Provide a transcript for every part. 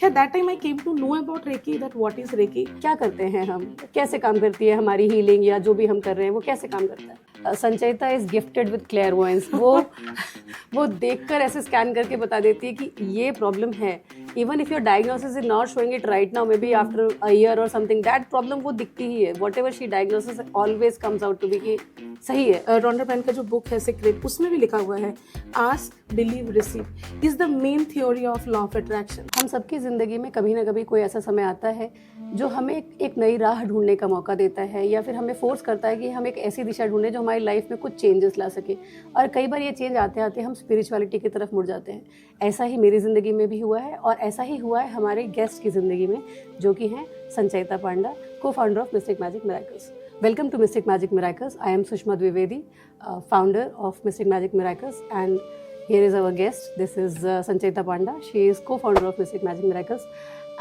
Yeah, that time I came to know about Reiki, that what is Reiki. क्या करते हैं हम, कैसे काम करती है हमारी हीलिंग या जो भी हम कर रहे हैं वो कैसे काम करता है. संचयिता इज गिफ्टेड विद क्लेयरवॉयंस. वो देखकर ऐसे स्कैन करके बता देती है कि ये प्रॉब्लम है. Even if your diagnosis is not showing it right now, maybe after a year और समथिंग, दैट प्रॉब्लम वो दिखती ही है. Whatever she diagnosis always comes out to be कि सही है. रॉन्डा बैन का जो बुक है सीक्रेट, उसमें भी लिखा हुआ है ask believe receive is the main theory of law of attraction. हम सबकी ज़िंदगी में कभी ना कभी कोई ऐसा समय आता है जो हमें एक नई राह ढूंढने का मौका देता है, या फिर हमें फोर्स करता है कि हम एक ऐसी दिशा ढूंढें जो हमारी लाइफ में कुछ चेंजेस ला सके. और कई बार ये चेंज आते आते हम स्पिरिचुअलिटी की तरफ मुड़ जाते हैं. ऐसा ही मेरी ज़िंदगी में भी हुआ है और ऐसा ही हुआ है हमारे गेस्ट की ज़िंदगी में, जो कि हैं संचयिता पांडा, को founder of mistake magic miracles. Welcome to Mystic Magic Miracles. I am Sushma Dwivedi, founder of Mystic Magic Miracles, and here is our guest. This is Sanchayita Panda. She is co-founder of Mystic Magic Miracles,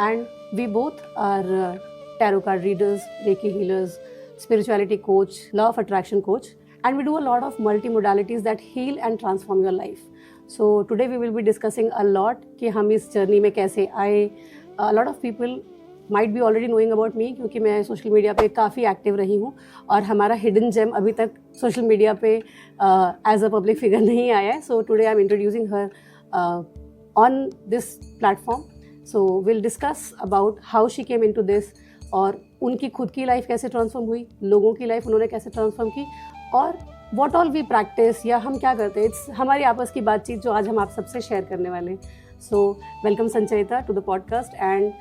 and we both are tarot card readers, Reiki healers, spirituality coach, law of attraction coach, and we do a lot of multi-modalities that heal and transform your life. So today we will be discussing a lot कि हम इस journey में कैसे आए. A lot of people might be already knowing about me, क्योंकि मैं social media पे काफ़ी एक्टिव रही हूँ और हमारा हिडन जेम अभी तक सोशल मीडिया पे एज अ पब्लिक फिगर नहीं आया है. So today I am introducing her on this platform. So will discuss about how she came into this, और उनकी खुद की लाइफ कैसे ट्रांसफॉर्म हुई, लोगों की लाइफ उन्होंने कैसे ट्रांसफॉर्म की, और व्हाट ऑल वी प्रैक्टिस या हम क्या करते हैं. इट्स हमारी आपस की बातचीत जो आज हम आप सबसे शेयर करने वाले हैं. So welcome Sanchayita to the podcast, and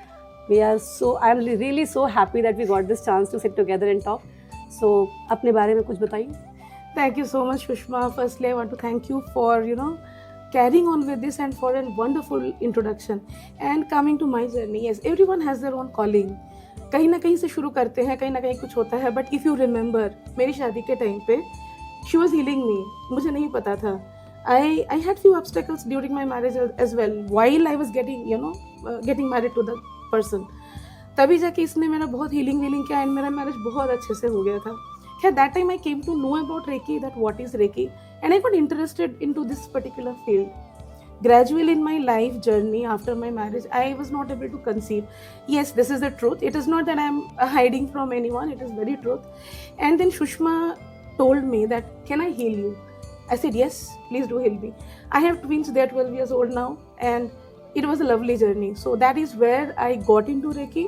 I'm really so happy that we got this chance to sit together and talk. So, अपने बारे में कुछ बताइए. Thank you so much, Sushma. Firstly, I want to thank you for, carrying on with this and for a wonderful introduction. And coming to my journey, yes, everyone has their own calling. कहीं ना कहीं से शुरू करते हैं, कहीं ना कहीं कुछ होता है. But if you remember, मेरी शादी के टाइम पे, she was healing me. मुझे नहीं पता था. I had few obstacles during my marriage as well. While I was getting married to the person, तभी जाके इसने मेरा बहुत हीलिंग किया एंड मेरा मैरिज बहुत अच्छे से हो गया था. खैर that time I came to know about reiki, that what is reiki, and I got interested into this particular field. Gradually in my life journey after my marriage, I was not able to conceive. Yes, this is the truth. It is not that I am hiding from anyone. It is very truth. And then Sushma told me that, can I heal you? I said, yes, please do heal me. I have twins. They are 12 years old now, and it was a lovely journey. So that is where I got into Reiki,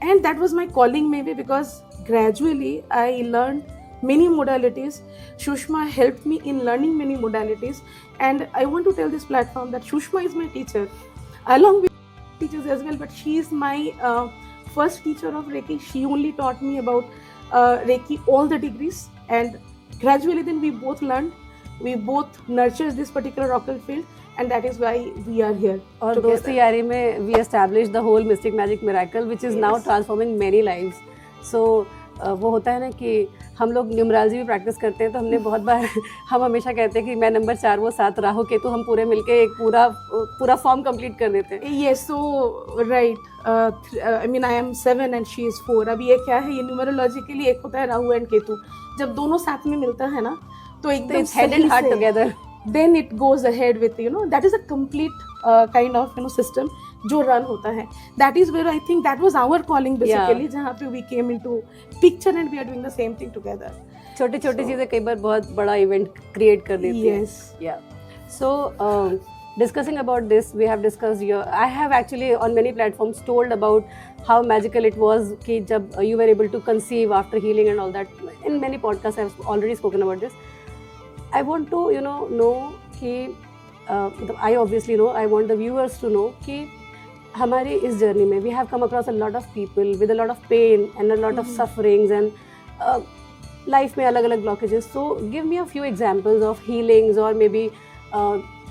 and that was my calling maybe, because gradually I learned many modalities. Sushma helped me in learning many modalities, and I want to tell this platform that Sushma is my teacher, along with teachers as well, but she is my first teacher of Reiki. She only taught me about Reiki, all the degrees, and gradually then we both learned, we both nurtured this particular occult field, and that is why we are here. और दोस्ती यारी में we established the whole Mystic Magic Miracle, which is now transforming many lives. So वो होता है ना कि हम लोग न्यूमरोलॉजी भी प्रैक्टिस करते हैं, तो हमने बहुत बार हम हमेशा कहते हैं कि मैं नंबर 4, वो 7, राहु केतु, हम पूरे मिलके एक पूरा फॉर्म कंप्लीट कर देते हैं. Yes, so right. I mean, I am 7 and she is 4. अब ये क्या है, ये न्यूमरोलॉजी के लिए एक होता है राहु एंड केतु. जब दोनों साथ में मिलता है ना, तो एकदम head and heart together. Then it goes ahead with, that is a complete kind of, system जो run होता है. That is where I think that was our calling basically, जहाँ पे we came into picture and we are doing the same thing together. छोटी चीज़ें कई बार बहुत बड़ा इवेंट क्रिएट कर देती है. Yes. Yeah. So discussing about this, we have discussed I have actually on many platforms told about how magical it was कि जब you were able to conceive after healing and all that. In many podcasts I have already spoken about this. I want to know कि I obviously know, I want the viewers to know कि हमारी इस journey में we have come across a lot of people with a lot of pain and a lot of sufferings and life में अलग-अलग blockages. So give me a few examples of healings or maybe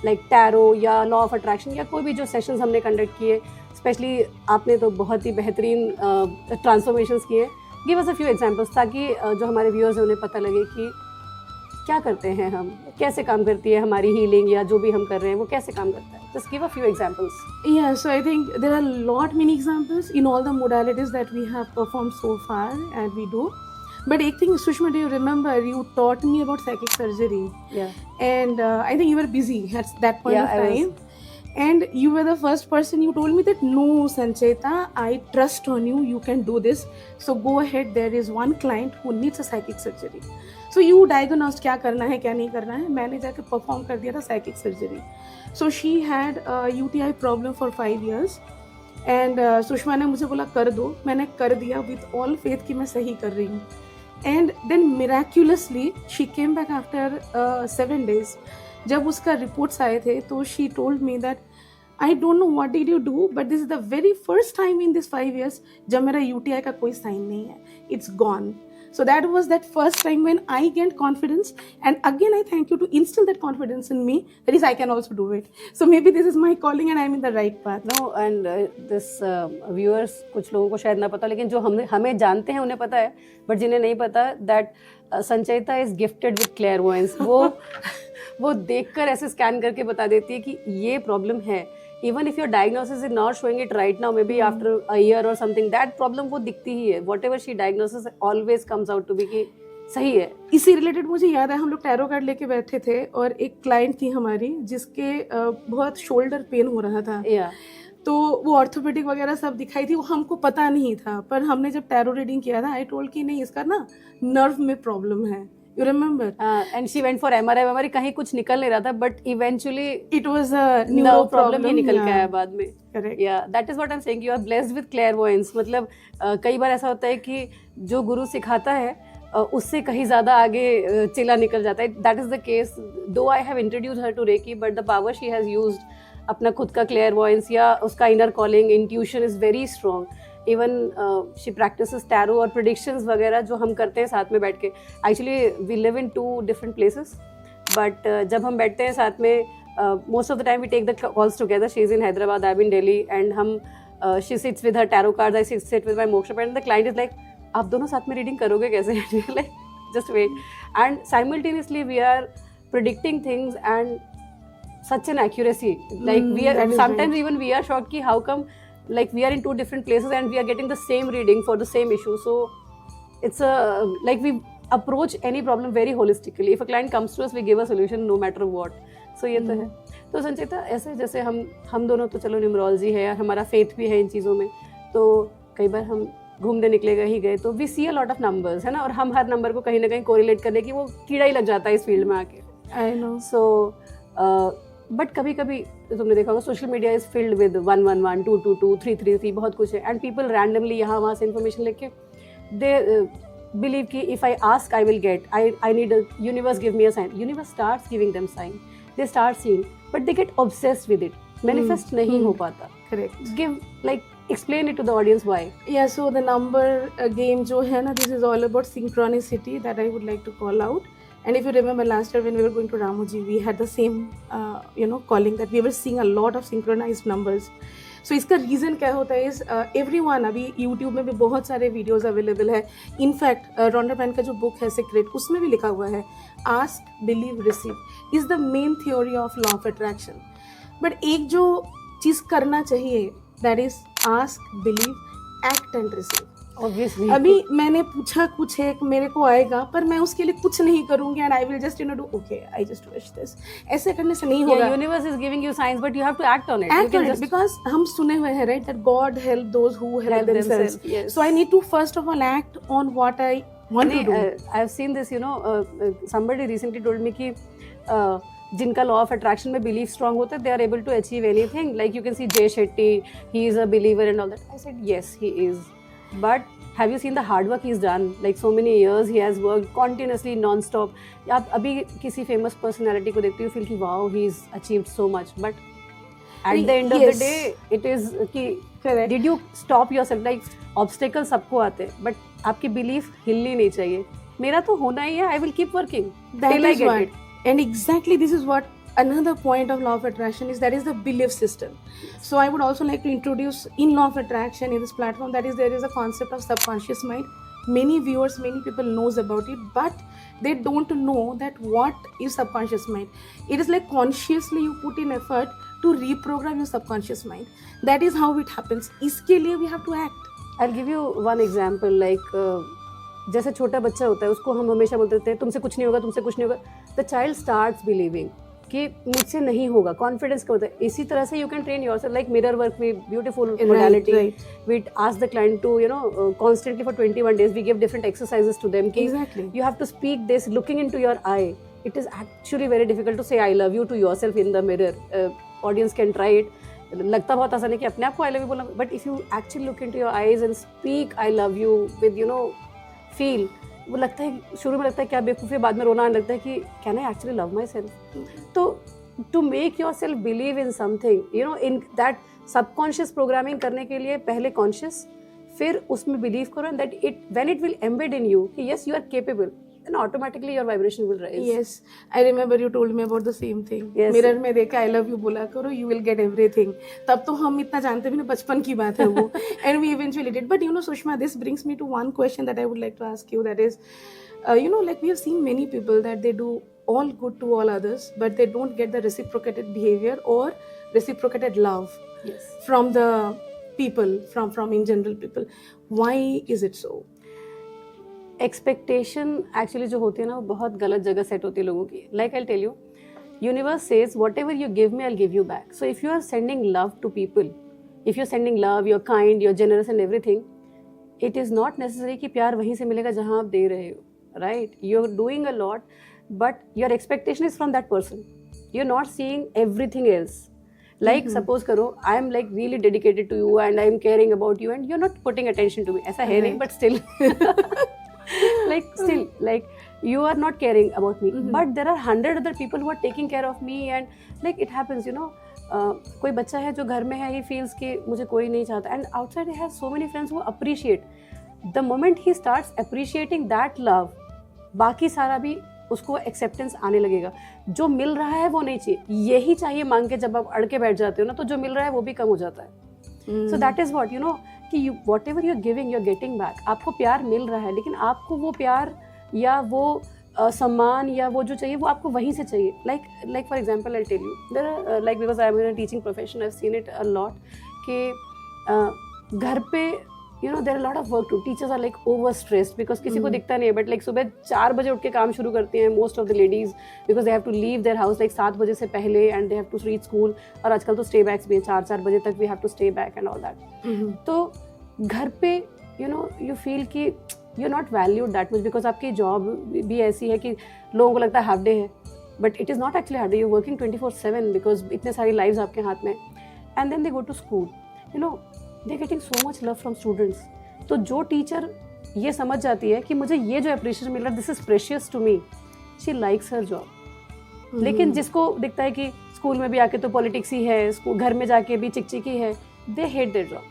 like tarot या law of attraction या कोई भी जो sessions हमने conduct किए. Especially आपने तो बहुत ही बेहतरीन transformations किए. Give us a few examples ताकि जो हमारे viewers हैं उन्हें पता लगे कि क्या करते हैं हम, कैसे काम करती है हमारी हीलिंग या जो भी हम कर रहे हैं वो कैसे काम करता है. Just give a few examples. Yeah, so I think there are many examples in all the modalities that we have performed so far and we do. But एक thing, Sushma, do you remember you taught me about psychic surgery? Yeah. And I think you were busy at that point of time. And you were the first person, you told me that no Sancheta, I trust on you, you can do this, so go ahead, there is one client who needs a psychic surgery. So you diagnosed क्या करना है क्या नहीं करना है, मैंने जाके perform कर दिया था psychic surgery. So she had a UTI problem for 5 years and Sushma ने मुझे बोला कर दो, मैंने कर दिया with all faith कि मैं सही कर रही हूँ. And then miraculously she came back after 7 days. जब उसका रिपोर्ट्स आए थे तो she told me that I don't know what did you do but this is the very first time in this 5 years जब मेरा यूटीआई का कोई sign नहीं है, it's gone. So that was that first time when I gained confidence, and again I thank you to instill that confidence in me, that is I can also do it. So maybe this is my calling and I'm in the right path. No, and this viewers कुछ लोगों को शायद ना पता, लेकिन जो हमें जानते हैं उन्हें पता है, बट जिन्हें नहीं पता that संचयिता is gifted with clairvoyance. वो देखकर ऐसे स्कैन करके बता देती है कि ये प्रॉब्लम है. Even if your diagnosis is not showing it right now, maybe after a year or something, that problem वो दिखती ही है. Whatever she diagnoses always comes out to be कि सही है. इसी रिलेटेड मुझे याद है, हम लोग टैरो कार्ड लेके बैठे थे और एक क्लाइंट थी हमारी जिसके बहुत शोल्डर पेन हो रहा था. तो वो ऑर्थोपेडिक वगैरह सब दिखाई थी, वो हमको पता नहीं था, पर हमने जब टैरो रीडिंग किया था आई टोल्ड कि नहीं इसका ना नर्व में प्रॉब्लम है. You remember? And she went for MRI. हमारी कहीं कुछ निकल नहीं रहा था, but eventually it was a neuro problem ही निकल के आया बाद में. Correct. Yeah, that is what I'm saying. You are blessed with clairvoyance. मतलब कई बार ऐसा होता है कि जो गुरु सिखाता है उससे कहीं ज़्यादा आगे चेला निकल जाता है. That is the case. Though I have introduced her to Reiki, but the power she has used, अपना खुद का clairvoyance या उसका inner calling, intuition is very strong. Even she practises tarot और प्रेडिक्शंस वगैरह जो हम करते हैं साथ में बैठ के. Actually we live in 2 different places, but जब हम बैठते हैं साथ में most of the time we take the calls together. She is in Hyderabad, I am in Delhi, and हम she sits with her tarot cards, I sit with my Moksha pad, and the client is like आप दोनों साथ में reading करोगे कैसे? Like just wait. And simultaneously we are predicting things and such an accuracy, like we are sometimes even we are shocked ki how come like we are in 2 different places and we are getting the same reading for the same issue. So it's a like we approach any problem very holistically. If a client comes to us, we give a solution no matter what. So ये तो है. तो संचिता, ऐसे जैसे हम दोनों तो चलो न्यूमरोलॉजी है और हमारा फेथ भी है इन चीज़ों में, तो कई बार हम घूमने निकले ही गए तो we see a lot of numbers, है ना, और हम हर नंबर को कहीं ना कहीं कोरिलेट करने की वो कीड़ा ही लग जाता है इस फील्ड में आके. I know. सो बट कभी कभी तुमने देखा होगा social media is filled with 111, 222, 333, बहुत कुछ है, एंड पीपल रैंडमली यहाँ वहाँ से इन्फॉर्मेशन लेके दे बिलीव कि if I ask I will get, I need universe give me a sign. Universe starts giving them sign, they start seeing, but they get obsessed with it. Manifest नहीं हो पाता. Correct. Give like explain it to the audience why. Yeah, so the number game जो है ना, this is all about synchronicity that I would like to call out. And if you remember last year when we were going to Ramoji, we had the same calling that we were seeing a lot of synchronized numbers. So इसका reason क्या होता है is everyone, अभी YouTube में भी बहुत सारे videos available है. In fact Rhonda Byrne का जो book है Secret, उसमें भी लिखा हुआ है ask, believe, receive is the main theory of law of attraction. But एक जो चीज़ करना चाहिए that is ask, believe, act and receive. Obviously. अभी मैंने पूछा कुछ एक मेरे को आएगा, पर मैं उसके लिए कुछ नहीं करूंगी and I will just do okay, I just wish this. ऐसे करने से नहीं होगा. Universe is giving you signs, but you have to act on it. Act on it because हम सुने हुए हैं, right, that God help those who help themselves. Yes. So I need to first of all act on what I want to do. I have seen this, somebody recently told me कि जिनका law of attraction में believe strong होता है, they are able to achieve anything. Like you can see Jay Shetty, he is a believer and all that. I said yes, he is, but have you seen the hard work he's done? Like so many years he has worked continuously non-stop. आप अभी किसी famous personality को देखते हो, feel कि wow, he's achieved so much, but at the end of the day it is कि did you stop yourself? Like obstacles सबको आते हैं, but आपकी belief हिलनी नहीं चाहिए. मेरा तो होना ही है, I will keep working till I get it. And exactly this is what another point of law of attraction is, that is the belief system. So I would also like to introduce in law of attraction in this platform, that is there is a concept of subconscious mind. Many viewers, many people knows about it, but they don't know that what is subconscious mind. It is like consciously you put in effort to reprogram your subconscious mind. That is how it happens. इसके लिए we have to act. I'll give you one example. Like जैसे छोटा बच्चा होता है, उसको हम हमेशा बोलते थे तुमसे कुछ नहीं होगा, तुमसे कुछ नहीं होगा. द चाइल्ड स्टार्ट्स बिलीविंग, कि मुझसे नहीं होगा, कॉन्फिडेंस का होता है. इसी तरह से you can train yourself like mirror work में beautiful Right, modality. right. We ask the client to constantly for 21 days we give different exercises to them कि Exactly. you have to speak this looking into your eye. It is actually very difficult to say I love you to yourself in the mirror. Audience can try it. लगता बहुत आसान है कि अपने आप को I love you बोलना, but if you actually look into your eyes and speak I love you with feel, वो लगता है शुरू में लगता है क्या बेवकूफ़ी, बाद में रोना आने लगता है कि can I actually love myself. तो to make yourself believe in something in that subconscious programming करने के लिए पहले कॉन्शियस, फिर उसमें बिलीव करो and that it when it will embed in you कि yes you are capable, and automatically your vibration will rise. Yes, I remember you told me about the same thing. Yes. Mirror में देखा I love you बोला करो, you will get everything. तब तो हम इतना जानते भी नहीं, बचपन की बात है वो. And we eventually did. But Sushma, this brings me to one question that I would like to ask you. That is, like we have seen many people that they do all good to all others, but they don't get the reciprocated behavior or reciprocated love Yes. from the people, from in general people. Why is it so? Expectation actually जो होती है ना वो बहुत गलत जगह set होती है लोगों की. Like I tell you, universe says whatever you give me I give you back. So if you are sending love to people, if you are sending love, you are kind, you are generous and everything, it is not necessary कि प्यार वहीं से मिलेगा जहाँ आप दे रहे हो. Right, you are doing a lot but your expectation is from that person. You are not seeing everything else. Like suppose करो I am like really dedicated to you and I am caring about you and you are not putting attention to me. ऐसा है नहीं, but still like you are not caring about me. But there are 100 other people who are taking care of me and like it happens, कोई बच्चा है जो घर में है, he feels कि मुझे कोई नहीं चाहता and outside he has so many friends who appreciate. The moment he starts appreciating that love, बाकी सारा भी उसको एक्सेप्टेंस आने लगेगा. जो मिल रहा है वो नहीं चाहिए, यही चाहिए मांग के जब आप अड़ के बैठ जाते हो ना, तो जो मिल रहा है वो भी कम हो जाता है. सो दैट इज व्हाट कि whatever you are giving you are getting back. आपको प्यार मिल रहा है, लेकिन आपको वो प्यार या वो सम्मान या वो जो चाहिए वो आपको वहीं से चाहिए. Like for example I tell you, there like because I am in a teaching profession, I have seen it a lot कि घर पे there are a lot of work too. Teachers are like overstressed because किसी को दिखता नहीं है, but like सुबह 4 बजे उठ के काम शुरू करती हैं most of the ladies because they have to leave their house like 7 बजे से पहले and they have to reach school. और आजकल तो stay backs भी हैं, 4 बजे तक we have to stay back and all that. तो घर पे you feel कि you're not valued that much because आपकी job भी ऐसी है कि लोगों को लगता है half day है, but it is not actually half day. You're working 24/7 because इतने सारी lives आपके हाथ में. And then they go to school. They're getting so much love from students. तो जो टीचर ये समझ जाती है कि मुझे ये जो अप्रिशिएशन मिल रहा है, this is precious to me, she likes her job. लेकिन जिसको दिखता है कि स्कूल में भी आके तो पॉलिटिक्स ही है, घर में जाके भी चिकचिकी है, दे हेट देयर जॉब.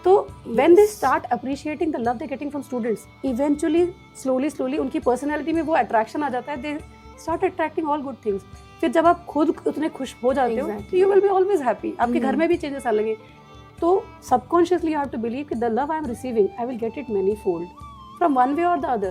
तो when they start appreciating the love they getting from students, eventually slowly उनकी पर्सनैलिटी में वो अट्रैक्शन आ जाता है. They start attracting all good things. फिर जब आप खुद उतने खुश हो जाते हो, you will be always happy. आपके घर में भी चेंजेस आ लगे. तो subconsciously you have to believe that the love I am receiving, I will get it many-fold from one way or the other.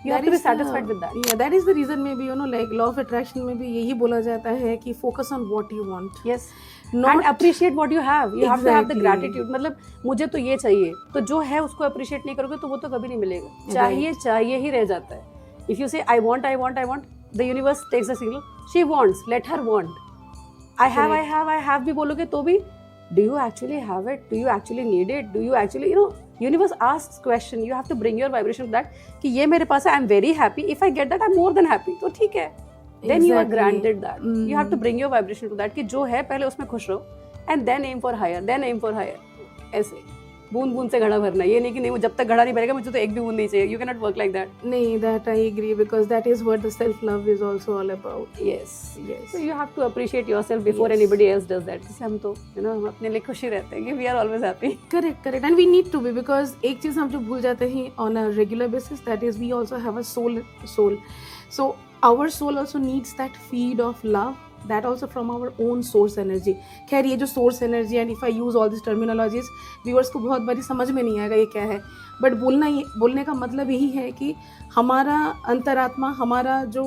You have to be satisfied with that. Yeah, that is the reason maybe like law of attraction में भी यही बोला जाता है कि focus on what you want. Yes. And appreciate what you have. You have to have the gratitude. मतलब मुझे तो ये चाहिए, तो जो है उसको appreciate नहीं करोगे तो वो तो कभी नहीं मिलेगा. चाहिए ही रह जाता है. If you say I want, the universe takes the signal. She wants. Let her want. I have भी बोलोगे तो भी do you actually have it? Do you actually need it? Do you actually, universe asks question. You have to bring your vibration to that कि ये मेरे पास है, I'm very happy. If I get that, I'm more than happy. तो ठीक है. Then you are granted that. You have to bring your vibration to that कि जो है पहले उसमें खुश रहो and then aim for higher. ऐसे बूंद से घड़ा भरना. ये नहीं कि नहीं जब तक घड़ा नहीं भरेगा मुझे तो एक भी बूंद नहीं चाहिए. You cannot work like that. नहीं, that I agree because that is what the self love is also all about. Yes. So you have to appreciate yourself before anybody else does that. जैसे हम तो हम अपने लिए खुशी रहते हैं कि we are always happy. Correct. And we need to be because एक चीज हम जो भूल जाते हैं on a regular basis, that is we also have a soul. So our soul also needs that feed of love. That also from our own source energy. खैर ये जो source energy and if I use all these terminologies, viewers को बहुत बारी समझ में नहीं आएगा ये क्या है. But बोलने का मतलब यही है कि हमारा अंतरात्मा, हमारा जो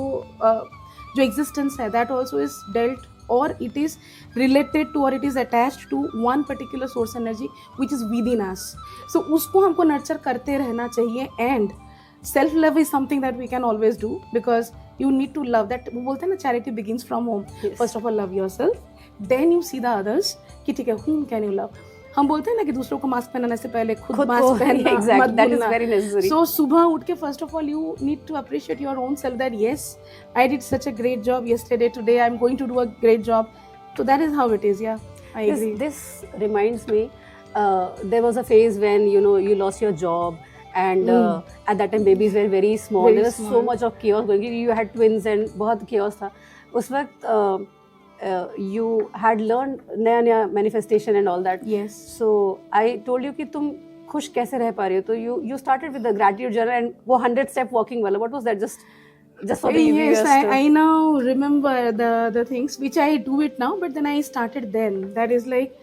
existence है, that also is dealt or it is related to or it is attached to one particular source energy which is within us. So उसको हमको nurture करते रहना चाहिए and self love is something that we can always do because you need to love that. वो बोलते हैं ना, charity begins from home. Yes. First of all love yourself, then you see the others कि ठीक है whom can you love. हम बोलते हैं ना कि दूसरों को मास्क पहनाने से पहले खुद मास्क पहनना, exactly, मत that is भूलना. very necessary. So सुबह उठ के first of all you need to appreciate your own self that yes, I did such a great job yesterday, today I'm going to do a great job. So that is how it is. Yeah, I agree. This reminds me, there was a phase when you lost your job, and at that time babies were very small. Very There was small. so much of chaos going. You had twins and बहुत chaos था. उस वक्त you had learned नया manifestation and all that. Yes. So I told you कि तुम खुश कैसे रह पा रही हो. तो you started with the gratitude journal and वो 100 step walking वाला. What was that? Just for the Yes, viewers. I now remember the things which I do it now, but then I started then. That is like,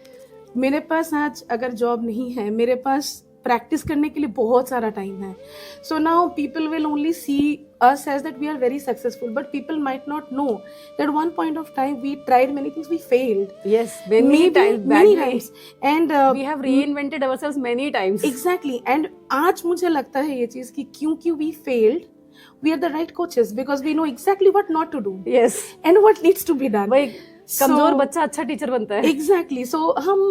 मेरे पास आज अगर job नहीं है, मेरे पास practice करने के लिए बहुत सारा टाइम है. So now people will only see us as that we are very successful, but people might not know that one point of time we tried many things, we failed. Yes, many times. many badly. times. And We have reinvented ourselves many times. Exactly. And आज मुझे लगता है ये चीज कि क्योंकि we failed, we are the right coaches because we know exactly what not to do Yes. and what needs to be done. वही कमजोर बच्चा अच्छा टीचर बनता है. Exactly. So हम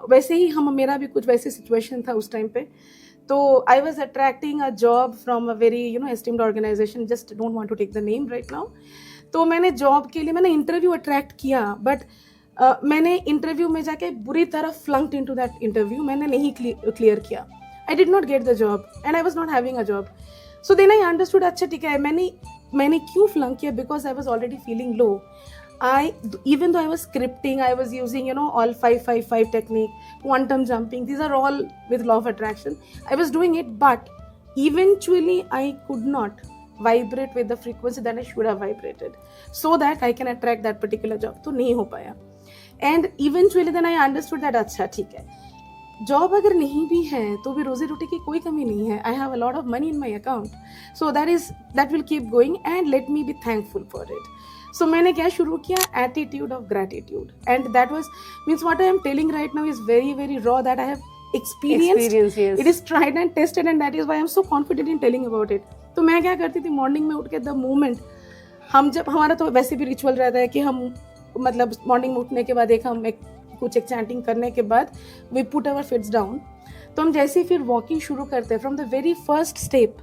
वैसे ही मेरा भी कुछ वैसे सिचुएशन था उस टाइम पे. तो I was attracting a job from a very esteemed organization. Just don't want to take the name right now. तो मैंने जॉब के लिए मैंने इंटरव्यू अट्रैक्ट किया, बट मैंने इंटरव्यू में जाके बुरी तरह फ्लंक्ड इनटू दैट इंटरव्यू. मैंने नहीं क्लियर किया. I did not get the job and I was not having a job. So then I understood, अच्छा ठीक है, मैंने क्यों flunk किया, because I was already feeling low. Even though I was scripting, I was using all 5-5-5 technique, quantum jumping, these are all with law of attraction. I was doing it, but eventually I could not vibrate with the frequency that I should have vibrated so that I can attract that particular job. तो नहीं हो पाया. And eventually then I understood that अच्छा ठीक है, job अगर नहीं भी है तो भी रोजी रोटी की कोई कमी नहीं है. I have a lot of money in my account, so that will keep going and let me be thankful for it. So मैंने क्या शुरू किया, attitude of gratitude, and that was means what I am telling right now is very very raw that I have experienced. Yes. It is tried and tested, and that is why I am so confident in telling about it. तो मैं क्या करती थी, morning में उठ के the moment हम जब हमारा तो वैसे भी रिचुअल रहता है कि हम मतलब मॉर्निंग में उठने के बाद एक चैंटिंग करने के बाद we put our feet down. तो हम जैसे ही फिर वॉकिंग शुरू करते हैं, from the very first step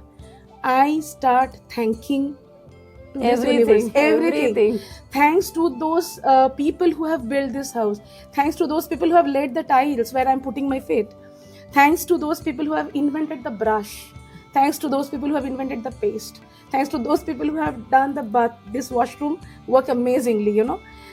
I start thanking everything. Thanks to those people who have built this house. Thanks to those people who have laid the tiles where I'm putting my feet. Thanks to those people who have invented the brush. Thanks to those people who have invented the paste. Thanks to those people who have done the bath, this washroom work amazingly,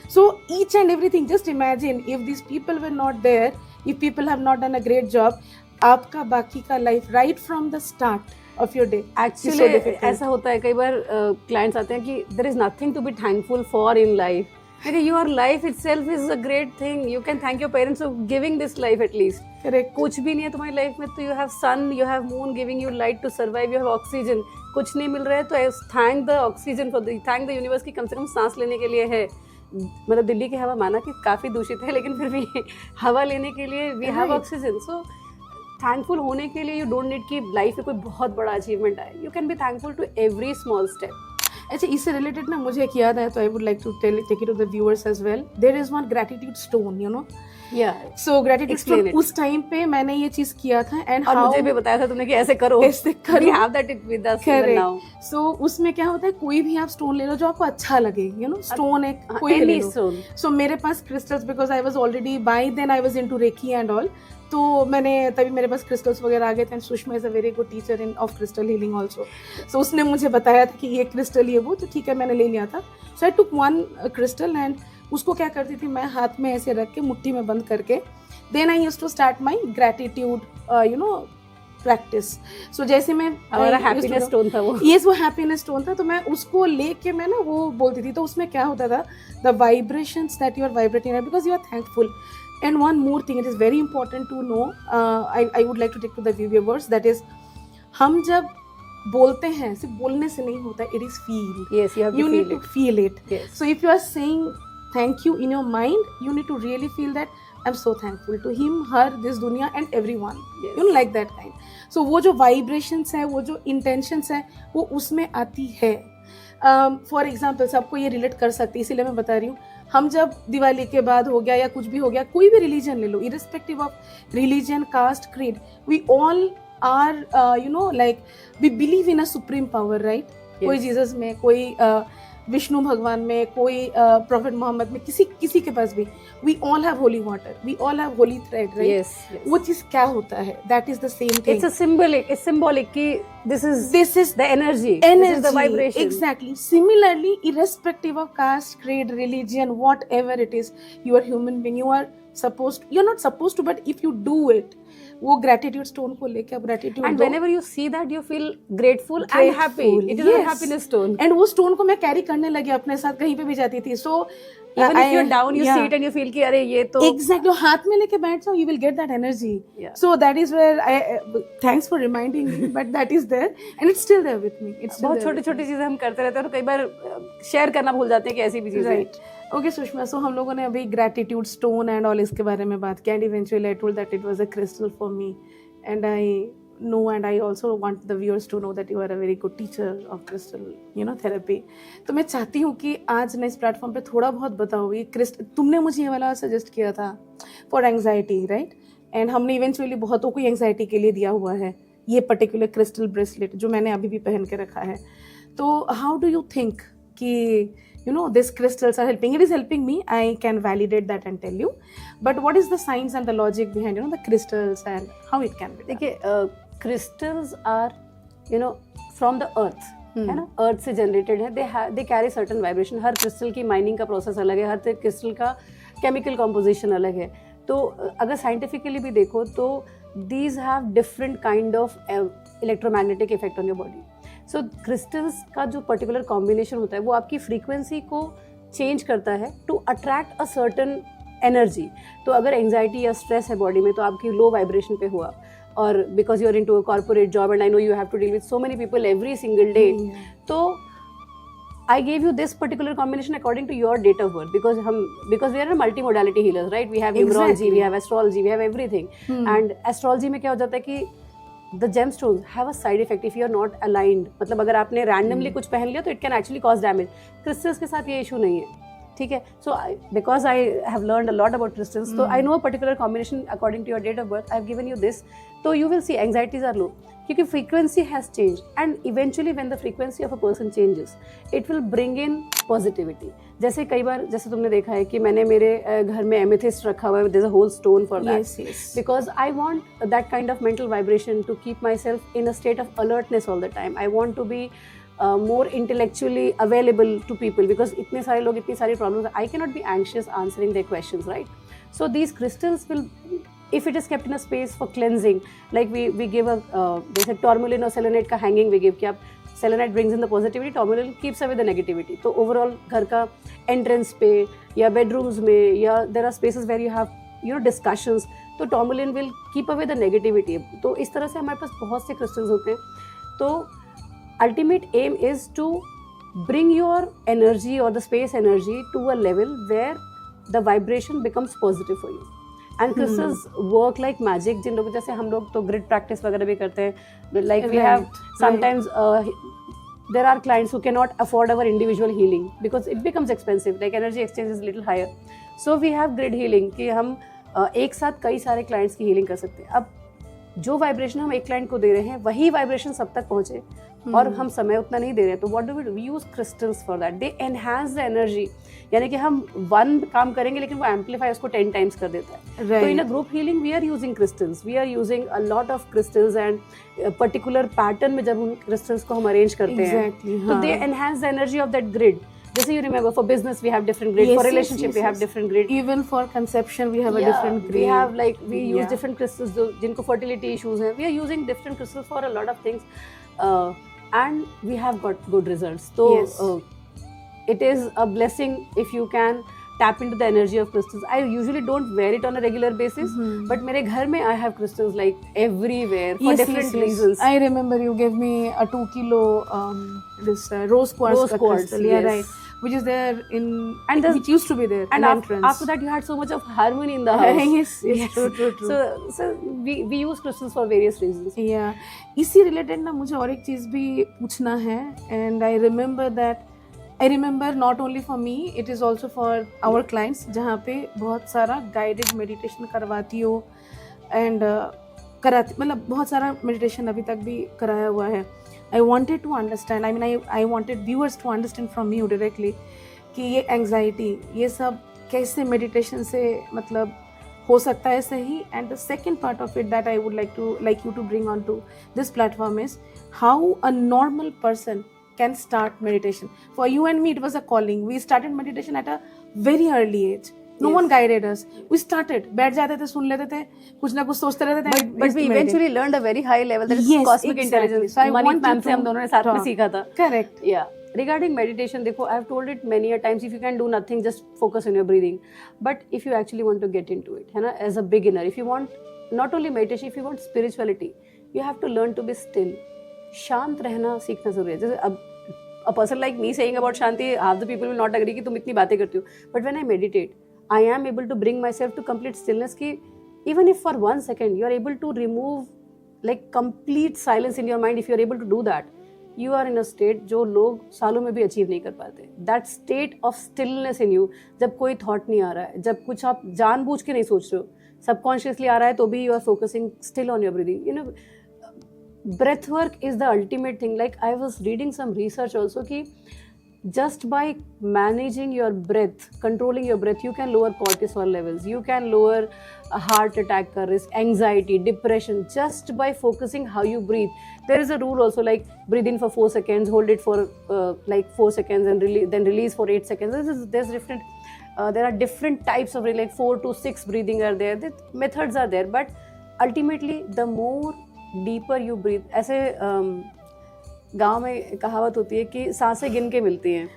So each and everything, just imagine if these people were not there, if people have not done a great job, आपका बाकी का life right from the start of your day. Actually, ऐसा होता है कई बार clients आते हैं कि there is nothing to be thankful for in life. Your life itself is a great thing. You can thank your parents for giving this life at least. Correct. कुछ भी नहीं है तुम्हारी लाइफ में, तो you have sun, you have moon giving you light to survive, you have oxygen. कुछ नहीं मिल रहा है तो thank the oxygen for thank the universe कि कम से कम सांस लेने के लिए है. मतलब दिल्ली की हवा माना कि काफ़ी दूषित है, लेकिन फिर भी हवा लेने के लिए we have oxygen. So thankful होने के लिए यू डोंट नीड कि लाइफ में कोई बहुत बड़ा अचीवमेंट आए. You can be thankful to every small step. अच्छा, इससे रिलेटेड ना मुझे एक याद है, तो I would like to take it to the viewers as well. There is one gratitude stone, so gratitude stone उस टाइम पे मैंने ये चीज किया था, एंड मुझे भी बताया था तुमने कि ऐसे करो. We have that with us now. सो उसमें क्या होता है, कोई भी आप स्टोन ले लो जो आपको अच्छा लगे, स्टोन एक कोई ले लो. सो मेरे पास crystals, because I was already by then I was into reiki and all, तो मैंने तभी मेरे पास क्रिस्टल्स वगैरह आ गए थे. Sushma is a very good teacher in of crystal healing also. So उसने मुझे बताया था कि ये क्रिस्टल ये वो, तो ठीक है मैंने ले लिया था. सो आई टुक वन क्रिस्टल एंड उसको क्या करती थी मैं हाथ में ऐसे रख के मुट्ठी में बंद करके, then I used to start my gratitude practice. So जैसे मैं हमारा हैप्पीनेस स्टोन था वो. ये वो हैप्पीनेस स्टोन था, तो मैं उसको लेके मैं ना वो बोलती थी. तो उसमें क्या होता था, the vibrations that you are vibrating because you are thankful. And one more thing, it is very important to know, I would like to take to the viewers, that is, हम जब बोलते हैं सिर्फ बोलने से नहीं होता, it is feel. Yes, you need to feel it. Yes. So if you are saying thank you in your mind, you need to really feel that I'm so thankful to him, her, this dunya and everyone. Yes. Like that kind. So वो जो vibrations है, वो जो intentions है, वो उसमें आती है. फॉर एग्जाम्पल सबको ये रिलेट कर सकती है, इसीलिए मैं बता रही हूँ. हम जब दिवाली के बाद हो गया या कुछ भी हो गया, कोई भी रिलीजन ले लो, irrespective of religion, caste, creed, we all are like we believe in a supreme power, right? कोई जीसस में, कोई विष्णु भगवान में, कोई प्रॉफेट मोहम्मद में, किसी के पास भी, we all have holy water, we all have holy thread, right? Yes, yes. वो चीज क्या होता है? That is the same thing. It's a symbolic. It's symbolic कि this is the energy. Energy, This is the vibration. exactly. Similarly, irrespective of caste, creed, religion, whatever it is, you are human being. You're not supposed to, but if you do it, वो gratitude stone को लेके आप gratitude And दो. whenever you see that, you feel grateful and happy. It is a Yes. happiness stone. And वो stone को मैं carry करने लगी अपने साथ, कहीं पे भी जाती थी. So Even if you're down, you see it and you feel कि अरे ये तो exactly, हाथ में लेके बैठ जाओ, you will get that energy. Yeah. So that is where thanks for reminding me, but that is there and it's still there with me. It's still बहुत there छोटी with me. छोटी चीजें हम करते रहते हैं और कई बार शेयर करना भूल जाते हैं कि ऐसी भी चीजें हैं. राइट. ओके सुषमा, सो हम लोगों ने अभी ग्रैटिट्यूड स्टोन एंड ऑल इसके बारे में बात किया, and eventually I told that it was a crystal for me, and I know and I also want the viewers to know that you are a very good teacher of crystal therapy. तो मैं चाहती हूँ कि आज मैं इस platform पे थोड़ा बहुत बताओ. ये क्रिस्टल तुमने मुझे ये वाला सजेस्ट किया था फॉर एंग्जाइटी, राइट? एंड हमने इवेंचुअली बहुतों को एंग्जाइटी के लिए दिया हुआ है ये पर्टिकुलर क्रिस्टल ब्रेसलेट जो मैंने अभी भी पहन के रखा है. तो हाउ डू यू थिंक कि these crystals are helping? It is helping me. I can validate that and tell you. But what is the science and the logic behind the crystals and how it can be done? देखिए crystals are from the earth, है ना? अर्थ से generated है. They carry certain vibration. Her crystal की mining का process अलग है, हर crystal का केमिकल कॉम्पोजिशन अलग है. तो अगर साइंटिफिकली भी देखो तो these have different kind of electromagnetic effect on your body. So crystals का जो पर्टिकुलर कॉम्बिनेशन होता है वो आपकी फ्रीक्वेंसी को चेंज करता है to attract a certain energy. तो अगर एंग्जाइटी या स्ट्रेस है बॉडी में तो आपकी लो वाइब्रेशन पे हुआ, और because you are into a corporate job and I know you have to deal with so many people every single day. तो I gave you this particular combination according to your date of birth because we are a multimodality healers, right? We have numerology, we have astrology, we have everything. And astrology में क्या हो जाता है कि the gemstones have a side effect if you are not aligned. मतलब अगर आपने randomly कुछ पहन लिया तो it can actually cause damage. Crystals के साथ ये issue नहीं है, ठीक है? So because I have learned a lot about crystals, so I know a particular combination according to your date of birth. I have given you this, so you will see anxieties are low. क्योंकि frequency has changed, and eventually when the frequency of a person changes, it will bring in positivity. जैसे कई बार जैसे तुमने देखा है कि मैंने मेरे घर में amethyst रखा हुआ है, there's a whole stone for that. Yes. Because I want that kind of mental vibration to keep myself in a state of alertness all the time. I want to be more intellectually available to people because इतने सारे लोग, इतनी सारी problems, I cannot be anxious answering their questions, right? So these crystals will, if it is kept in a space for cleansing, like we give a जैसे tourmaline और selenite का hanging we give कि आप selenite brings in the positivity, tourmaline keeps away the negativity. तो overall घर का entrance पे या bedrooms में या there are spaces where you have discussions, तो tourmaline will keep away the negativity. तो इस तरह से हमारे पास बहुत से crystals होते हैं. तो ultimate aim is to bring your energy or the space energy to a level where the vibration becomes positive for you. And crystals work like magic. जिन लोग जैसे हम लोग तो grid practice वगैरह भी करते हैं, like we have sometimes there are clients who cannot afford our individual healing because it becomes expensive, like energy exchange is little higher, so we have grid healing कि हम एक साथ कई सारे clients की healing कर सकते हैं. अब जो वाइब्रेशन हम एक क्लाइंट को दे रहे हैं वही वाइब्रेशन सब तक पहुंचे और हम समय उतना नहीं दे रहे, तो what do we use crystals for that. They enhance the energy, यानी कि हम वन काम करेंगे लेकिन वो एम्पलीफाई उसको 10 टाइम्स कर देता है. तो in a group healing we are using crystals, we are using a lot of crystals and particular pattern में जब हम क्रिस्टल्स को हम अरेंज करते हैं तो they enhance the energy of that grid. जैसे you remember for business we have different grid, for relationship we have different grid, even for conception we have a different grid. We have like we use different crystals जिनको fertility issues हैं, we are using different crystals for a lot of things and we have got good results. So it is a blessing if you can tap into the energy of crystals. I usually don't wear it on a regular basis, but मेरे घर में I have crystals like everywhere for different reasons. I remember you gave me a 2 kilo this rose quartz crystal, right, which is there in and which used to be there and in entrance. After that you had so much of harmony in the house. yes. True. So we use crystals for various reasons. इसी related ना मुझे और एक चीज़ भी पूछना है, and I remember that I remember not only for me, it is also for our clients, जहाँ पे बहुत सारा गाइडेड मेडिटेशन करवाती हो एंड कराती, मतलब बहुत सारा मेडिटेशन अभी तक भी कराया हुआ है. I wanted to understand, I wanted viewers to understand from you directly कि ये एंग्जाइटी, ये सब कैसे मेडिटेशन से मतलब हो सकता है सही. And the second part of it that I would like you to bring on to this platform is how a normal person can start meditation. For you and me, it was a calling. We started meditation at a very early age. No Yes. one guided us. We started. बैठ जाते थे, सुन लेते थे, कुछ ना कुछ सोचते रहते थे. But we eventually learned a very high level, that is Yes, cosmic exactly. intelligence. So I Manish want ma'am you से हम to दोनों ने साथ में talk. सीखा था. Correct. Yeah. Regarding meditation, देखो, I've told it many a times, if you can do nothing, just focus on your breathing. But if you actually want to get into it, है ना, as a beginner, if you want not only meditation, if you want spirituality, you have to learn to be still. शांत रहना सीखना जरूरी है. जैसे अब a person like me saying about Shanti, half the people will not agree कि तुम इतनी बातें करती हो. But when I meditate, I am able to bring myself to complete stillness कि even if for 1 second you are able to remove like complete silence in your mind, if you are able to do that, you are in a state जो लोग सालों में भी achieve नहीं कर पाते. That state of stillness in you, जब कोई thought नहीं आ रहा है, जब कुछ आप जानबूझ के नहीं सोच रहे हो, subconsciously आ रहा है तो भी you are focusing still on your breathing. You know, breath work is the ultimate thing. Like I was reading some research also कि just by managing your breath, controlling your breath, you can lower cortisol levels, you can lower a heart attack ka risk, anxiety, depression, just by focusing how you breathe. There is a rule also, like breathe in for 4 seconds, hold it for like 4 seconds and then release for 8 seconds. There's different there are different types of like 4 to 6 breathing are there, the methods are there, but ultimately the more deeper you breathe. ऐसे गांव में कहावत होती है कि सांसें गिन के मिलती हैं,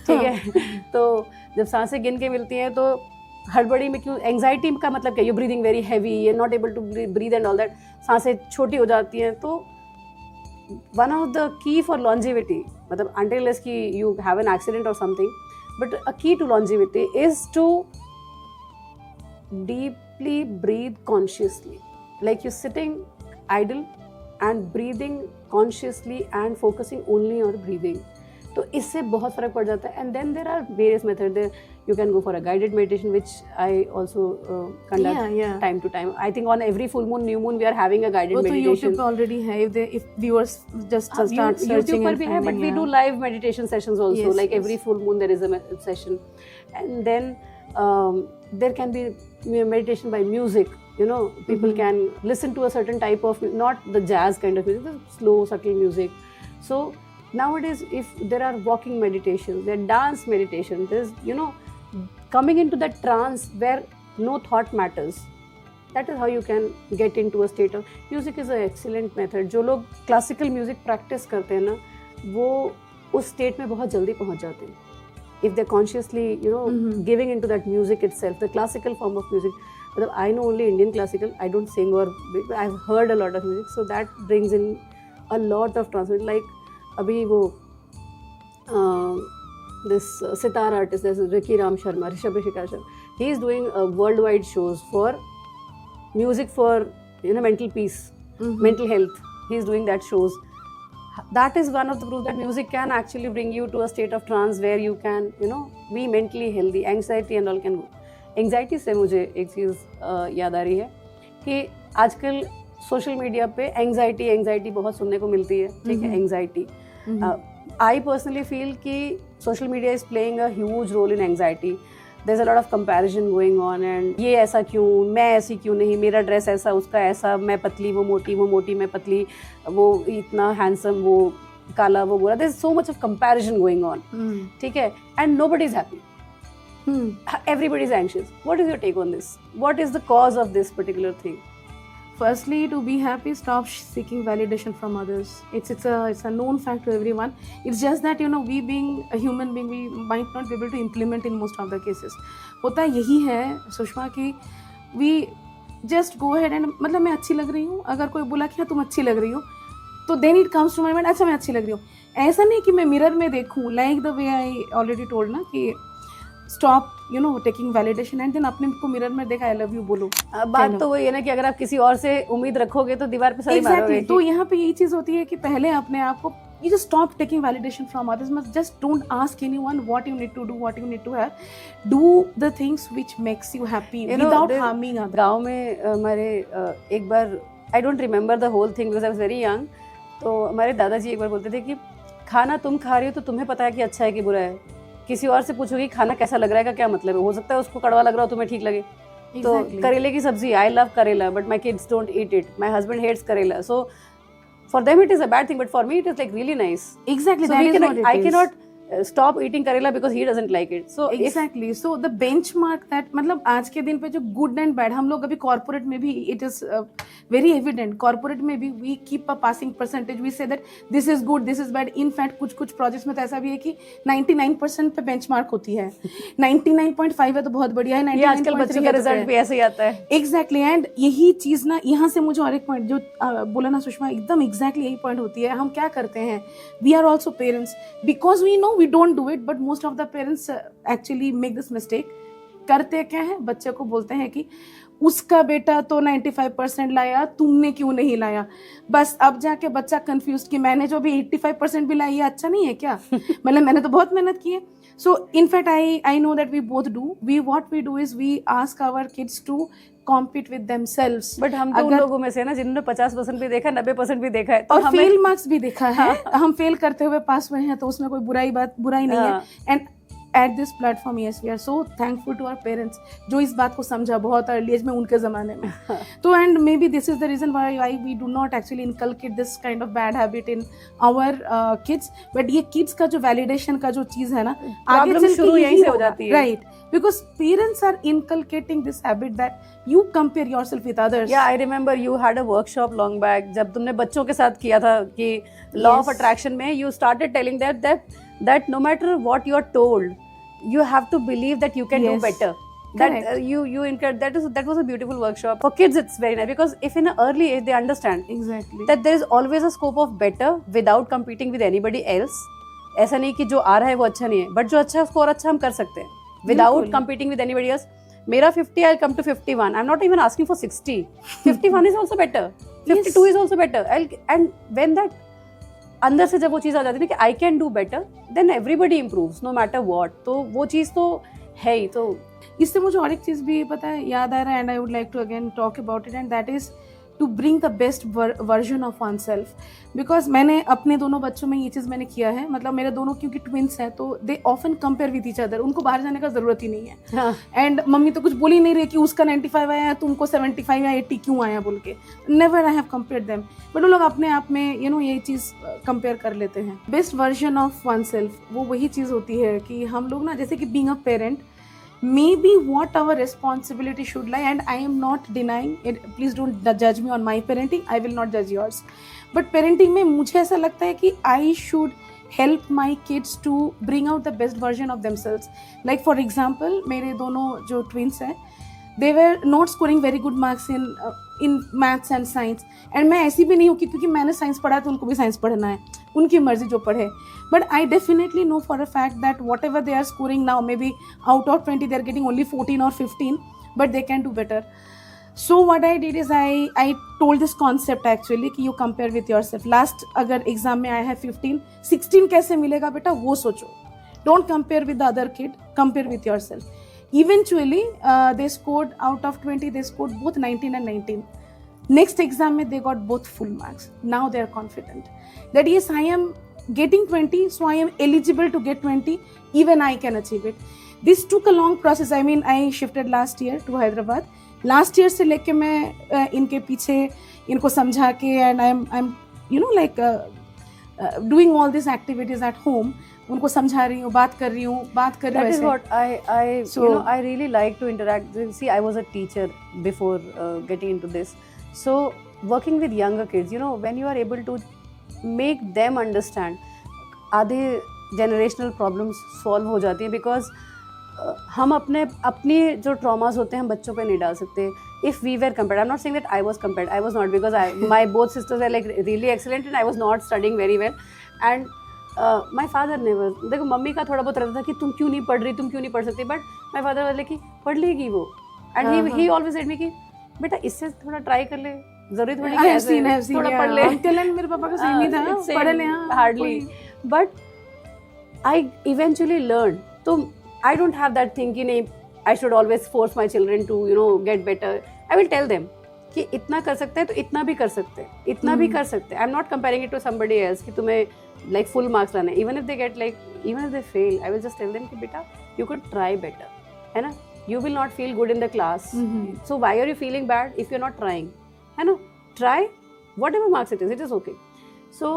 ठीक है. तो जब सांसें गिन के मिलती हैं तो हड़बड़ी में क्यों, एंग्जाइटी का मतलब क्या, you breathing very heavy, you not able to breathe and all that, सांसें छोटी हो जाती हैं. तो one of the key for longevity, मतलब अनटिल कि यू हैव एन एक्सीडेंट और something, but a key to longevity is to deeply breathe consciously, like you sitting idle and breathing consciously and focusing only on breathing. तो इससे बहुत फर्क पड़ जाता है. And then there are various method. You can go for a guided meditation, which I also conduct time to time. I think on every full moon, new moon, we are having a guided meditation. तो YouTube पे already है, if viewers just start searching YouTube पर and भी है, but we do live meditation sessions also. Yes, like yes. every full moon there is a session, and then there can be meditation by music. You know, people can listen to a certain type of, not the jazz kind of music, the slow, subtle music. So nowadays, if there are walking meditations, there are dance meditations, there's, you know, coming into that trance where no thought matters. That is how you can get into a state of. Music is an excellent method. जो लोग classical music practice करते हैं ना, वो उस state में बहुत जल्दी पहुंच जाते हैं. If they're consciously, you know, giving into that music itself, the classical form of music. मतलब I know only Indian classical. I don't sing or I've heard a lot of music, so that brings in a lot of transmission. Like अभी वो this sitar artist, there's Ricky Ram Sharma, Rishabh Shikar. He is doing worldwide shows for music for, you know, mental peace, mental health. He is doing that shows. That is one of the proofs that music can actually bring you to a state of trance where you can, you know, be mentally healthy. Anxiety and all can go. Anxiety से मुझे एक चीज़ याद आ रही है कि आजकल social media पे anxiety बहुत सुनने को मिलती है, ठीक है. एंग्जाइटी, आई पर्सनली फील कि social media is playing a huge role in anxiety. There is a lot of comparison going on, and ये ऐसा क्यों, मैं ऐसी क्यों नहीं, मेरा ड्रेस ऐसा, उसका ऐसा, मैं पतली, वो मोटी, मैं पतली, वो इतना हैंडसम, वो काला, वो गोरा. There is so much of comparison going on, ठीक है. And nobody is happy. Everybody is anxious. What is your take on this? What is the cause of this particular thing? Firstly, to be happy, stop seeking validation from others. It's a known fact to everyone. It's just that, you know, we being a human being, we might not be able to implement in most of the cases. होता यही है सुषमा कि we just go ahead and, मतलब मैं अच्छी लग रही हूँ, अगर कोई बोला कि हाँ तुम अच्छी लग रही हो, तो then it comes to my mind, अच्छा मैं अच्छी लग रही हूँ. ऐसा नहीं कि मैं मिरर में देखूँ, like the way I already told ना कि stop, you know, taking validation and then अपने को मिरर में देखा आई लव यू बोलो. बात तो वही है ना कि अगर आप किसी और से उम्मीद रखोगे तो दीवार पे सही मारोगे. तो यहाँ पे यही चीज़ होती है कि पहले अपने आप को you just stop taking validation from others. Just don't ask anyone what you need to do, what you need to have. Do the things which makes you happy without harming others. गाँव में हमारे एक बार, I don't remember the whole thing because I was very young, तो हमारे दादाजी एक बार बोलते थे कि खाना तुम खा रही हो तो तुम्हें पता है कि अच्छा है कि बुरा है, किसी और से पूछोगे खाना कैसा लग रहा है का क्या मतलब है, हो सकता है उसको कड़वा लग रहा हो तुम्हें ठीक लगे. तो करेले की सब्जी, I love karela but my kids don't eat it, my husband hates karela, so for them it is a bad thing, but for me it is like really nice. Exactly, so that is what it I is. cannot stop eating karela because he doesn't like it. So exactly, so the benchmark that मतलब आज के दिन पे जो good and bad, हम लोग अभी corporate में भी it is very evident, corporate में भी we keep a passing percentage, we say that this is good, this is bad. in fact कुछ projects में तो ऐसा भी है कि 99% पे benchmark होती है, 99.5 है तो बहुत बढ़िया है, 99.3 आजकल बच्चों का रिजल्ट भी ऐसे ही आता है. एग्जैक्टली, एंड यही चीज ना, यहाँ से मुझे और एक पॉइंट जो बोला ना सुषमा, एकदम एग्जैक्टली यही पॉइंट होती है. हम क्या करते हैं, we are also parents, because we know we don't do it, but most of the parents actually make this mistake. करते क्या है, बच्चे को बोलते हैं कि उसका बेटा तो 95% लाया, तुमने क्यों नहीं लाया. बस अब जाके बच्चा कंफ्यूज कि मैंने जो भी 85% भी लाई, अच्छा नहीं है क्या, मतलब मैंने तो बहुत मेहनत की है. So in fact, I know that we both do. What we do is we ask our kids to compete with themselves. But हम तो उन लोगों में से ना जिन्होंने 50% भी देखा, 90% भी देखा है, तो और फेल मार्क्स भी देखा है. हम फेल करते हुए पास हुए हैं, तो उसमें कोई बुराई नहीं है. And at this platform, yes, we are so thankful to our parents जो इस बात को समझा बहुत early age में उनके ज़माने में. तो and maybe this is the reason why we do not actually inculcate this kind of bad habit in our kids. But ये kids का जो validation का जो चीज़ है ना, आगे चल के यही से हो जाती है. Right, because parents are inculcating this habit that you compare yourself with others. Yeah, I remember you had a workshop long back जब तुमने बच्चों के साथ किया था कि law of attraction में you started telling that no matter what you are told, you have to believe that you can do better. That you encourage. That was a beautiful workshop for kids. It's very nice because if in an early age they understand exactly that there is always a scope of better without competing with anybody else. ऐसा नहीं कि जो आ रहा है वो अच्छा नहीं है, but जो अच्छा है उसको और अच्छा हम कर सकते हैं without competing with anybody else. मेरा 50, I'll come to 51. I'm not even asking for 60. 51 is also better. 52 is also better. And when that अंदर से जब वो चीज़ आ जाती है ना कि I can do better, then everybody improves no matter what. तो वो चीज़ तो है ही. तो इससे मुझे और एक चीज़ भी पता है याद आ रहा है, and I would like to again talk about it, and that is to bring the best version of oneself. बिकॉज मैंने अपने दोनों बच्चों में ये चीज़ मैंने किया है. मतलब मेरे दोनों क्योंकि ट्विंस हैं, तो they often compare with each other. उनको बाहर जाने का ज़रूरत ही नहीं है. एंड मम्मी तो कुछ बोल ही नहीं रही कि उसका 95 आया है, तुमको 75 या 80 क्यों आया बोल के. Never I have compared them. But वो लोग अपने आप में ये चीज़ कंपेयर कर लेते हैं. Best version of one self वो वही चीज़ होती है कि हम लोग ना, जैसे कि being a parent, maybe what our responsibility should lie, and I am not denying it, please don't judge me on my parenting, I will not judge yours, but parenting में मुझे ऐसा लगता है कि I should help my kids to bring out the best version of themselves. Like for example, मेरे दोनों जो twins हैं, they were not scoring very good marks in maths and science, and मैं ऐसी भी नहीं हूँ कि क्योंकि मैंने साइंस पढ़ा तो उनको भी साइंस पढ़ना है, उनकी मर्जी जो पढ़े. But I definitely know for a fact that whatever they are scoring now, maybe out of 20 they are getting only 14 or 15, but they can do better. So what I did is I told this concept actually कि you compare with yourself. Last अगर exam में आया है 15, 16 कैसे मिलेगा बेटा वो सोचो. Don't compare with the other kid, compare with yourself. Eventually they scored out of 20, they scored both 19 and 19. Next exam में they got both full marks. Now they are confident that yes, I am getting 20, so I am eligible to get 20, even I can achieve it. This took a long process. I mean, I shifted last year to Hyderabad. Last year से लेके मैं इनके पीछे इनको समझा के, and I'm doing all these activities at home. उनको समझा रही हूँ, बात कर रही हूँ. That is what I really like to interact. See, I was a teacher before getting into this. So working with younger kids, when you are able to make them understand, आधे generational problems solve हो जाती हैं because हम अपनी जो traumas होते हैं हम बच्चों पे नहीं डाल सकते. If we were compared, I'm not saying that I was compared. I was not, because my both sisters were like really excellent and I was not studying very well. And my father never. देखो mummy का थोड़ा बहुत रहता था कि तुम क्यों नहीं पढ़ रही, तुम क्यों नहीं पढ़ सकती. But my father was like कि पढ़ लेगी वो. And he always said me कि बेटा इससे थोड़ा ट्राई कर ले, जरूरी थोड़ी I have seen, थोड़ा yeah. पढ़ ले, Uncle and मेरे पापा का सेम ही था, पढ़ ले, हाँ, हार्डली, कोई- बट आई इवेंचुअली लर्न. तो I don't have that thing कि नहीं I should always force my children to you know get better. I will tell them कि इतना कर सकते हैं तो इतना भी कर सकते हैं, इतना भी कर सकते हैं. I am not comparing it to somebody else कि तुम्हें लाइक फुल मार्क्स लाना है. Even if they get like, even if they fail, I will just tell them कि बेटा यू कुड ट्राई बेटर, है ना. You will not feel good in the class, so why are you feeling bad if you are not trying, है ना. Try whatever marks it is okay. So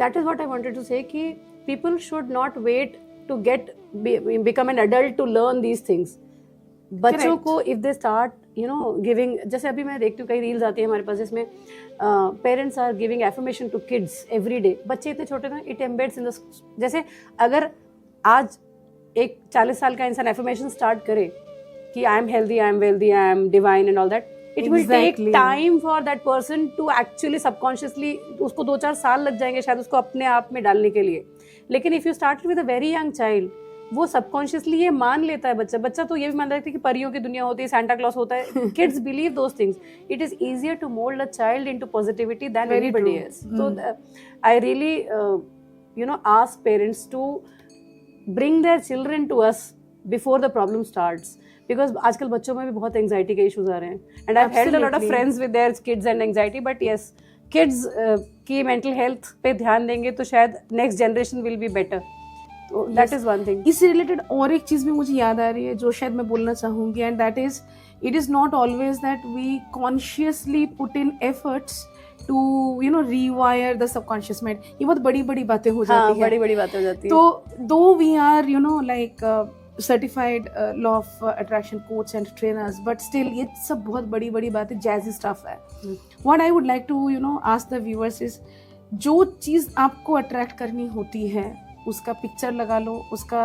that is what I wanted to say कि people should not wait to become an adult to learn these things. बच्चों को if they start you know giving, जैसे अभी मैं देखती हूँ कई reels आती है हमारे पास जिसमें parents are giving affirmation to kids every day. बच्चे इतने छोटे थे, इट एम्बेड्स इन द, जैसे अगर आज एक 40 साल का इंसान एफर्मेशन स्टार्ट करे कि I am healthy, I am wealthy, I am divine and all that, it will take time for that person to actually subconsciously, उसको 2-4 साल लग जाएंगे शायद उसको अपने आप में डालने के लिए. लेकिन if you start with a very young child, वो सबकॉन्शियसली ये मान लेता है बच्चा तो ये भी मान लेता है कि परियों की दुनिया होती है, सांता क्लॉज होता है. Kids believe those things. It is easier to mould a child into positivity than anybody else. So I really you know ask parents to bring their children to us before the problem starts. Because आजकल बच्चों में भी बहुत anxiety के issues आ रहे हैं. And I have held a lot of friends with their kids and anxiety, but yes, kids की mental health पे ध्यान देंगे तो शायद next generation will be better. तो दैट इज वन थिंग. इससे रिलेटेड और एक चीज भी मुझे याद आ रही है जो शायद मैं बोलना चाहूंगी, and that is it is not always that we consciously put in efforts to you know rewire the subconscious mind. ये बहुत बड़ी बड़ी बातें हो जाती है, बड़ी बातें हो जाती है. तो दो we are you know like certified law of attraction coach and trainers, but still ये सब बहुत बड़ी बड़ी बातें jazzy stuff है. What I would like to you know ask the viewers is, जो चीज़ आपको अट्रैक्ट करनी होती है उसका पिक्चर लगा लो, उसका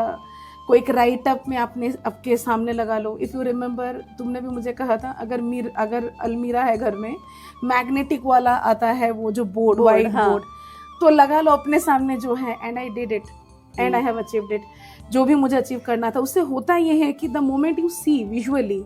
कोई एक राइट अप में आपने आपके सामने लगा लो. इफ़ यू रिमेंबर, तुमने भी मुझे कहा था अगर अलमीरा है घर में, मैग्नेटिक वाला आता है वो जो बोर्ड, वाइट बोर्ड, तो लगा लो अपने सामने जो है. And I did it and I have achieved it. जो भी मुझे अचीव करना था, उससे होता ये है कि the moment you see visually,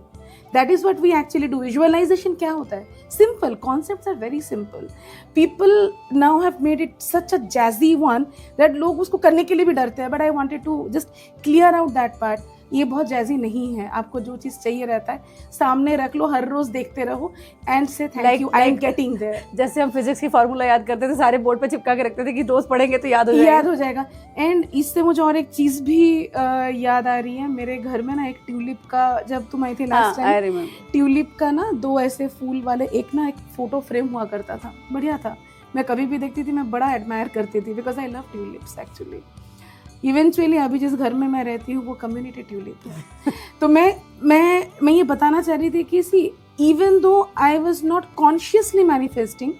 that is what we actually do. Visualization क्या होता है? Simple concepts are very simple. People now have made it such a jazzy one that लोग उसको करने के लिए भी डरते हैं. But I wanted to just clear out that part. ये बहुत जैजी नहीं है. आपको जो चीज़ चाहिए रहता है सामने रख लो, हर रोज देखते रहो and say thank you, I am getting there. जैसे हम फिजिक्स की फार्मूला याद करते थे, सारे बोर्ड पे चिपका के रखते थे कि रोज पढ़ेंगे तो याद हो जाएगा. एंड इससे मुझे और एक चीज़ भी याद आ रही है. मेरे घर में ना एक ट्यूलिप का, जब तुम आई थी लास्ट टाइम, ट्यूलिप का ना 2 ऐसे फूल वाले एक फोटो फ्रेम हुआ करता था. बढ़िया था. मैं कभी भी देखती थी मैं बड़ा एडमायर करती थी because I love tulips actually. Eventually अभी जिस घर में मैं रहती हूँ वो कम्युनिटी ट्यूलिप है. तो मैं ये बताना चाह रही थी कि see, even though I was not consciously manifesting,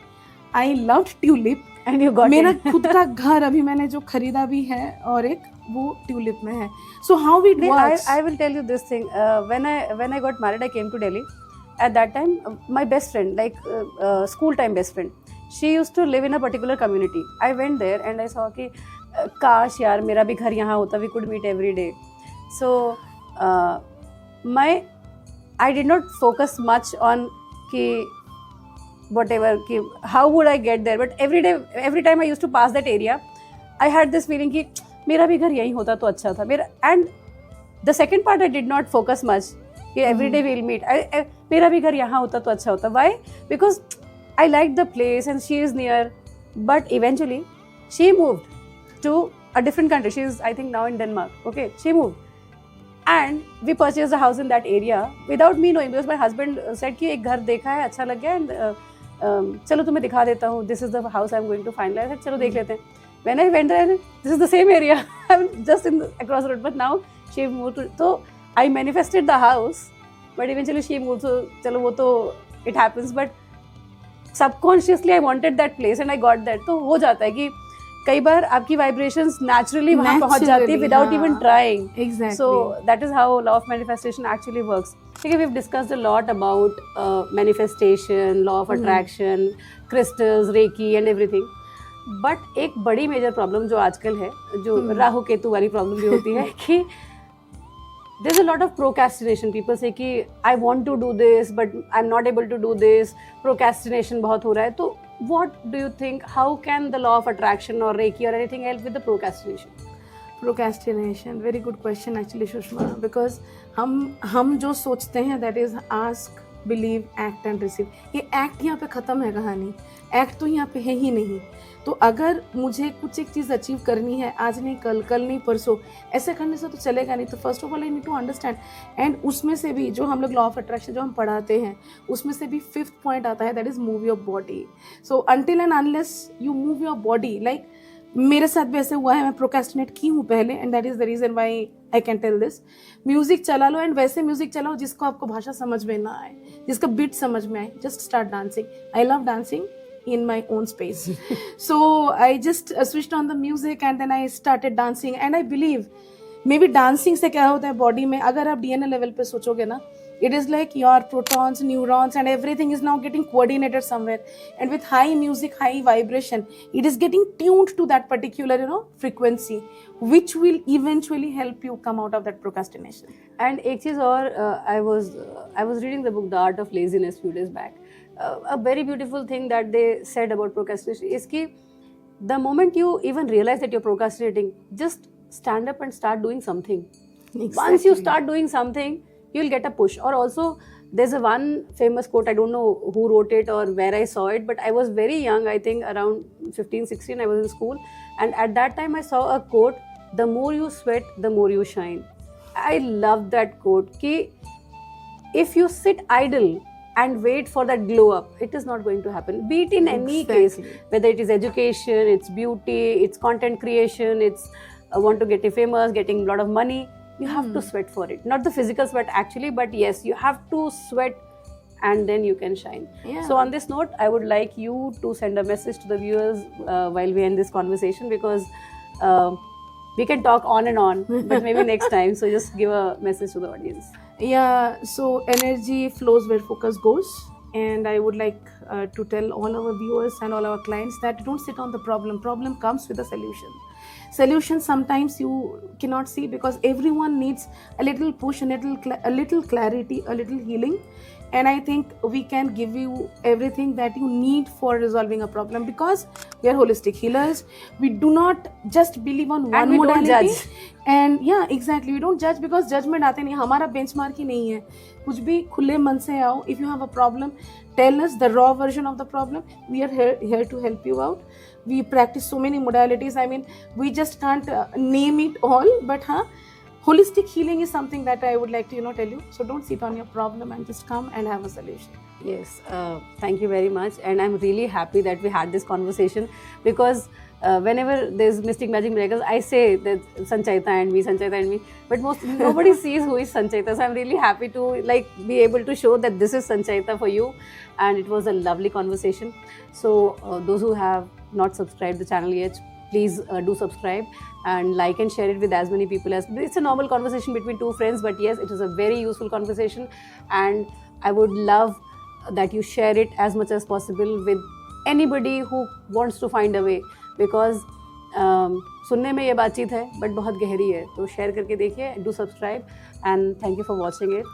I loved tulip and you got मेरा खुद का घर अभी मैंने जो खरीदा भी है और एक वो ट्यूलिप में है. So how it works. I will tell you this thing. When I got married, I came to Delhi. At that time, my best friend, like school time best friend, she used to live in a particular community. I went there and I saw कि काश यार मेरा भी घर यहाँ होता, we could meet every day. So I did not focus much on कि whatever कि how would I get there, but every time I used to pass that area, I had this feeling कि मेरा भी घर यहीं होता तो अच्छा था मेरा. And the second part I did not focus much कि every day we'll meet. मेरा भी घर यहाँ होता तो अच्छा होता. Why? Because I liked the place and she is near. But eventually she moved to a different country. She is, I think, now in Denmark. Okay, she moved. And we purchased a house in that area without me knowing, because my husband said कि एक घर देखा है, अच्छा लग गया, and चलो तुम्हें दिखा देता हूँ. This is the house I'm going to finalize. I said, चलो देख लेते हैं. When I went there, this is the same area. I'm just across the road. But now she moved to, so I manifested the house, but eventually she moved. So चलो वो तो it happens. But subconsciously I wanted that place and I got that. तो हो जाता है कि कई बार आपकी वाइब्रेशंस नेचुरली वहाँ पहुँच जाती है without even trying. Exactly. So that is how law of manifestation actually works. Okay, we've discussed a lot about manifestation, law of attraction, crystals, reiki and everything. But एक बड़ी मेजर प्रॉब्लम जो आजकल है, जो राहु केतु वाली प्रॉब्लम भी होती है कि there's a lot of procrastination. People say कि I want to do this but I'm not able to do this. Procrastination बहुत हो रहा है. तो what do you think? How can the law of attraction or Reiki or anything help with the procrastination? Procrastination, very good question actually, Sushma, because हम जो सोचते हैं that is ask, believe, act and receive. ये act यहाँ पे ख़त्म है कहानी. Act तो यहाँ पे है ही नहीं. तो अगर मुझे कुछ एक चीज़ अचीव करनी है, आज नहीं कल, कल नहीं परसों, ऐसे करने से तो चलेगा नहीं. तो first of all I need to understand. And उसमें से भी जो हम लोग लॉ ऑफ अट्रैक्शन जो हम पढ़ाते हैं, उसमें से भी 5th पॉइंट आता है, that is move your body. So until and unless you move your body, like मेरे साथ भी ऐसे हुआ है, मैं प्रोक्रेस्टिनेट की हूँ पहले, and that is the reason why I can tell this. Music चला लो, एंड वैसे म्यूजिक चलाओ जिसको आपको भाषा समझ में ना आए, जिसका बीट समझ में आए. Just start dancing. I love dancing in my own space. So I just switched on the music and then I started dancing, and I believe maybe dancing से क्या होता है बॉडी में, अगर आप DNA लेवल पे सोचोगे ना, it is like your protons, neurons and everything is now getting coordinated somewhere, and with high music, high vibration, it is getting tuned to that particular frequency, which will eventually help you come out of that procrastination. And एक चीज़ और, I was reading the book The Art of Laziness few days back. A very beautiful thing that they said about procrastination is कि the moment you even realize that you're procrastinating, just stand up and start doing something. Exactly. Once you start doing something, you'll get a push. Or also, there's a one famous quote, I don't know who wrote it or where I saw it, but I was very young, I think around 15, 16, I was in school. And at that time, I saw a quote, the more you sweat, the more you shine. I love that quote. Ki if you sit idle and wait for that glow up, it is not going to happen. Be it in any case, whether it is education, it's beauty, it's content creation, it's want to get famous, getting a lot of money, you have to sweat for it. Not the physical sweat actually, but yes, you have to sweat and then you can shine. Yeah. So on this note, I would like you to send a message to the viewers while we end this conversation, because we can talk on and on, but maybe next time. So just give a message to the audience. Yeah, so energy flows where focus goes, and I would like to tell all our viewers and all our clients that don't sit on the problem. Problem comes with a solution. Solution sometimes you cannot see because everyone needs a little push, a little clarity, a little healing. And I think we can give you everything that you need for resolving a problem, because we are holistic healers. We do not just believe on one and we modality. don't judge. And yeah, exactly, we don't judge because judgment आते नहीं, हमारा benchmark ही नहीं है. कुछ भी खुले मन से आओ. If you have a problem, tell us the raw version of the problem. We are here to help you out. We practice so many modalities. I mean, we just can't name it all, but holistic healing is something that I would like to tell you. So don't sit on your problem and just come and have a solution. Yes, thank you very much, and I'm really happy that we had this conversation, because whenever there's Mystic Magic Miracles, I say that Sanchayita and me, but nobody sees who is Sanchayita. So I'm really happy to be able to show that this is Sanchayita for you, and it was a lovely conversation. So those who have not subscribed the channel yet, please do subscribe and like and share it with as many people as. It's a normal conversation between two friends, but yes, it is a very useful conversation, and I would love that you share it as much as possible with anybody who wants to find a way, because सुनने में ये बातचीत है but बहुत गहरी है. तो share करके देखिए, do subscribe, and thank you for watching it.